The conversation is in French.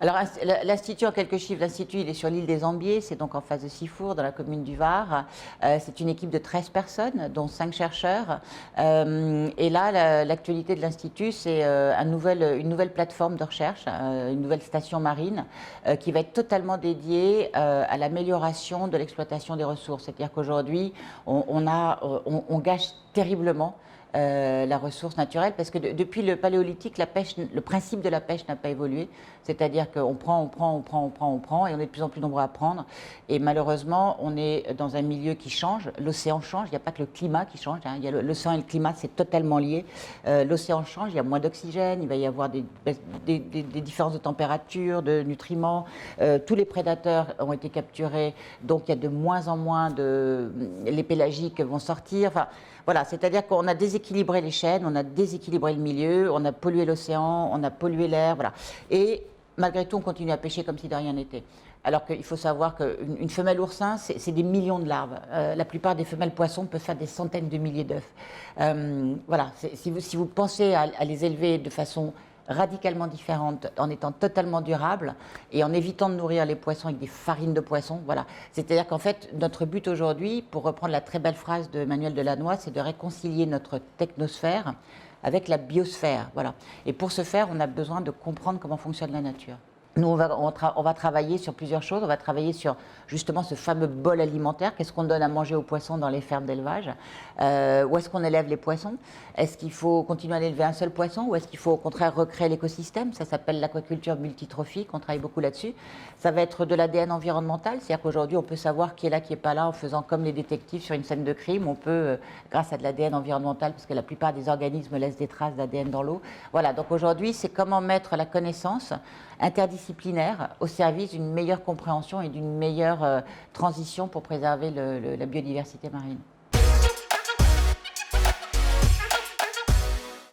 Alors, l'Institut, en quelques chiffres, l'Institut, il est sur l'île des Ambiers, c'est donc en face de Sifour, dans la commune du Var. C'est une équipe de 13 personnes, dont 5 chercheurs. Et là, l'actualité de l'Institut, c'est une nouvelle plateforme de recherche, une nouvelle station marine, qui va être totalement dédiée à l'amélioration de l'exploitation des ressources. C'est-à-dire qu'aujourd'hui, on gâche terriblement la ressource naturelle, parce que depuis le paléolithique, la pêche, le principe de la pêche n'a pas évolué. C'est-à-dire qu'on prend, on prend, et on est de plus en plus nombreux à prendre. Et malheureusement, on est dans un milieu qui change. L'océan change. Il n'y a pas que le climat qui change. Hein. L'océan et le climat, c'est totalement lié. L'océan change. Il y a moins d'oxygène. Il va y avoir des différences de température, de nutriments. Tous les prédateurs ont été capturés. Donc, il y a de moins en moins les pélagiques vont sortir. Enfin, voilà, c'est-à-dire qu'on a déséquilibré les chaînes, on a déséquilibré le milieu, on a pollué l'océan, on a pollué l'air, voilà. Et malgré tout, on continue à pêcher comme si de rien n'était. Alors qu'il faut savoir qu'une femelle oursin, c'est des millions de larves. La plupart des femelles poissons peuvent faire des centaines de milliers d'œufs. Voilà, si vous pensez à les élever de façon radicalement différente, en étant totalement durable et en évitant de nourrir les poissons avec des farines de poisson. Voilà. C'est-à-dire qu'en fait, notre but aujourd'hui, pour reprendre la très belle phrase de Manuel Delannoy, c'est de réconcilier notre technosphère avec la biosphère. Voilà. Et pour ce faire, on a besoin de comprendre comment fonctionne la nature. Nous, on va travailler sur plusieurs choses. On va travailler sur justement ce fameux bol alimentaire. Qu'est-ce qu'on donne à manger aux poissons dans les fermes d'élevage? Où est-ce qu'on élève les poissons? Est-ce qu'il faut continuer à élever un seul poisson ou est-ce qu'il faut au contraire recréer l'écosystème? Ça s'appelle l'aquaculture multitrophique, on travaille beaucoup là-dessus. Ça va être de l'ADN environnemental, c'est-à-dire qu'aujourd'hui on peut savoir qui est là, qui n'est pas là en faisant comme les détectives sur une scène de crime. On peut, grâce à de l'ADN environnemental, parce que la plupart des organismes laissent des traces d'ADN dans l'eau. Voilà, donc aujourd'hui c'est comment mettre la connaissance interdisciplinaire au service d'une meilleure compréhension et d'une meilleure transition pour préserver la biodiversité marine.